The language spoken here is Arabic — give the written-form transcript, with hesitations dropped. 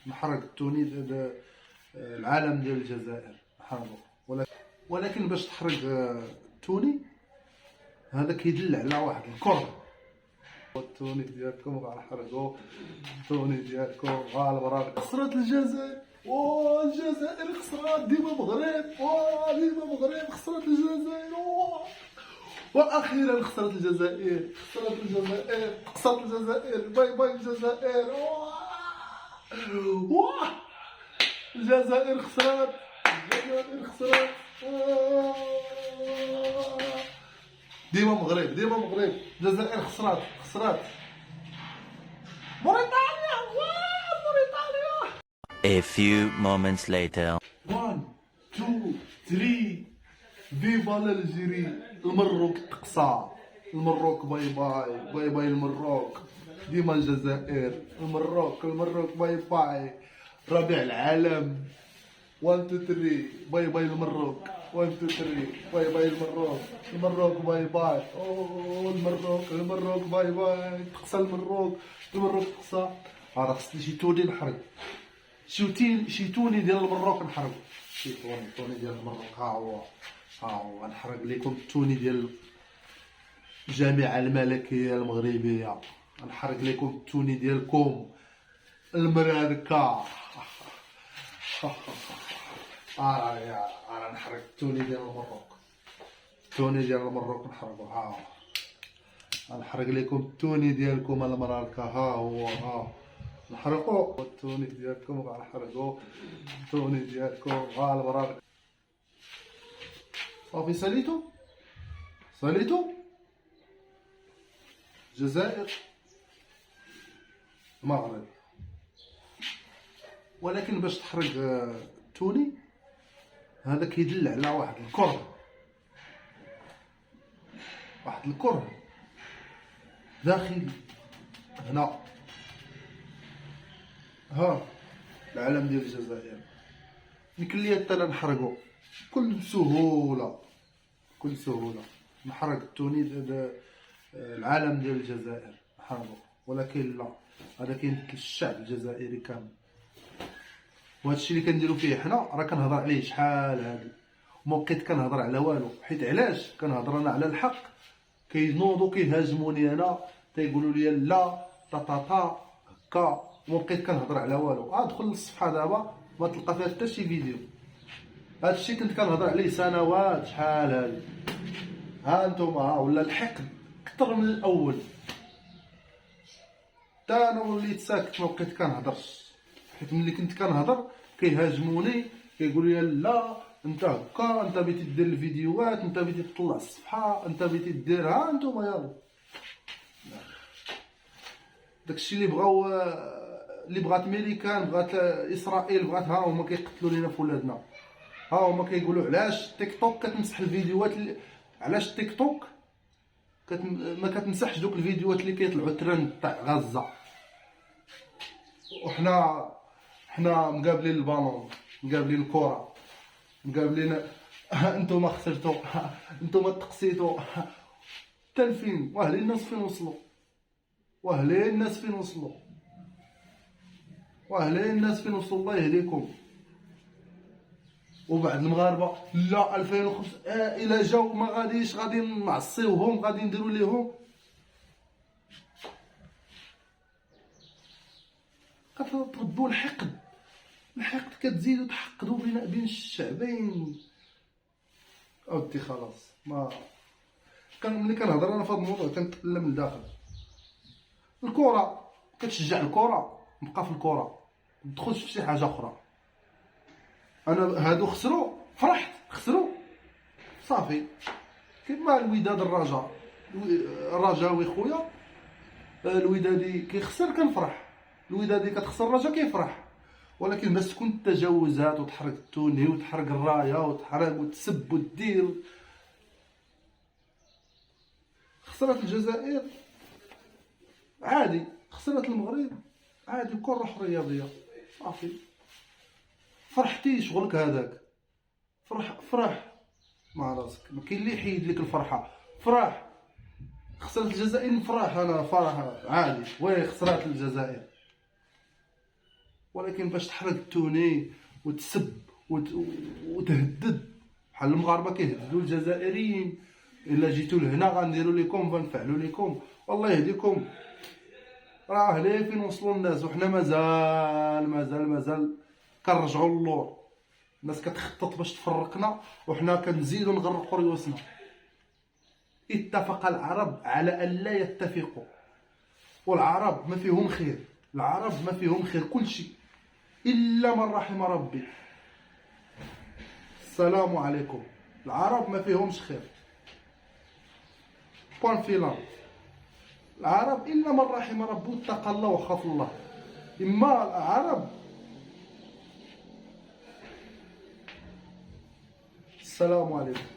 نحرق تونس العالم ديال الجزائر نحرقو. ولكن باش تحرق توني هذا كيدل على واحد الكره. التوني ديالكم غنحرقو، التوني ديالكم غالبرا خسرت الجزائر. الجزائر خسرات، ديما مغرب، ديما مغرب خسرت الجزائر. واخيرا خسرت الجزائر، خسرت الجزائر، خسرت الجزائر. باي باي الجزائر. الجزائر خسرت، الجزائر خسرت. ديما مغرب، ديما مغرب. الجزائر خسرت، خسرت. موريتانيا، موريتانيا. A few moments later. 1 2 3 فيفا الجيري. المروك تقصى، المروك باي باي، باي باي المروك. ديما الجزائر، المروك، المروك باي باي. ربيع العالم. 1 2 3 باي باي المروك. 1 2 3 باي باي المروك، المروك باي باي. المروك، المروك باي باي. تقصى المروك، المروك تقصى. راه خصني شي توني نحرق، شي توني ديال المروك نحرق. شي توني ديال المروك. ها هو غنحرق لكم التوني ديال الجامعة الملكية المغربية. غنحرق لكم التوني ديالكم المراركة. راه نحرق التوني ديال المروك، التوني ديال المروك نحرقو. ها هو غنحرق لكم التوني ديالكم المراركة. ها هو نحرقو التوني ديالكم، غنحرقو التوني ديالكم غالبرا. صافي ساليتو، ساليتو. الجزائر، المغرب. ولكن باش تحرق توني هذا كيدل على واحد الكره، واحد الكره داخل هنا. ها العلم ديال الجزائر. يمكن لي حتى انا نحرقو بكل سهوله، بكل سهوله. نحرق التوني العالم ديال الجزائر نحرقو. ولكن لا، هذا كيمثل الشعب الجزائري كامل. وهذا الشيء اللي كنديرو فيه حنا راه كنهضر عليه شحال هادي، وما بقيت كنهضر على والو. حيت علاش كنهضر انا على الحق؟ كينوضوا كيهاجموني انا، تيقولوا لي لا تا هكا، وما بقيت كنهضر على والو. ادخل للصفحه دابا ما تلقى فيها حتى شي فيديو. هذا الشيء كنت كنهضر عليه سنوات شحال هادي. ها نتوما ولا الحقد اكثر من الاول. تا انا وليت ساكت ما بقيت كنهضرش، حيت ملي كنت كنهضر كيهاجموني، كيقولوا لي لا انت هكا، انت بغيتي دير الفيديوهات، انت بغيتي تطلع الصفحه، انت بغيتي دير. ها نتوما يلا داكشي اللي بغاو، اللي بغات ميريكان، بغات اسرائيل، بغات، ها هما كيقتلوا لينا في ولادنا. ها هما كيقولوا علاش تيك توك كتمسح الفيديوهات علاش تيك توك ما كتمسحش دوك الفيديوهات اللي كيطلعوا ترند تاع غزه. وحنا مقابلين البالون، مقابلين الكره، مقابلين انتوما خسرتوا، انتوما تقسيتوا. حتى لفين؟ واهلين الناس فين وصلوا؟ واهلين الناس فين وصلوا؟ واهلين الناس فين وصلوا؟ الله يهديكم. وبعد المغاربه لا 2005 الى جاو ما غاديش، غادي نعصيوهم، غادي نديروا ليهم. كتربوا الحقد، الحقد كتزيدوا تحقدوا بين الشعبين. اودي خلاص ما ملي كنهضر انا في هذا الموضوع كنتكلم من داخل. الكره كتشجع الكره، نبقى في الكره، مندخلش في شي حاجه اخرى. انا هادو خسروا فرحت، خسروا صافي. كيما الوداد الرجاوي خويا، الودادي كيخسر كنفرح، الودادي كتخسر الرجا كيفرح. ولكن باش تكون التجاوزات وتحرق التوني وتحرق الرايه وتحرق وتسب ودير. خسرت الجزائر عادي، خسرت المغرب عادي، بكل روح رياضيه صافي. فرحتي شغلك هذاك، فرح مع راسك، ما كاين اللي يحيد لك الفرحه. فرح. خسرت الجزائر نفرح انا فرح عادي. وي خسرت الجزائر، ولكن باش تحرق التوني وتسب وتهدد بحال المغاربه كيهددوا الجزائريين، الا جيتوا لهنا غنديروا لكم غنفعلوا لكم، والله يهديكم. راه ليه فين وصلوا الناس، وحنا مازال كنرجعوا للور. الناس كتخطط باش تفرقنا وحنا كنزيدوا نغرقوا ريوسنا. اتفق العرب على ان لا يتفقوا، والعرب ما فيهم خير، العرب ما فيهم خير كلشي الا من رحم ربي. السلام عليكم. العرب ما فيهمش خير، بوان فيلان. العرب الا من رحم ربي واتقى الله وخاف الله. اما العرب. السلام عليكم.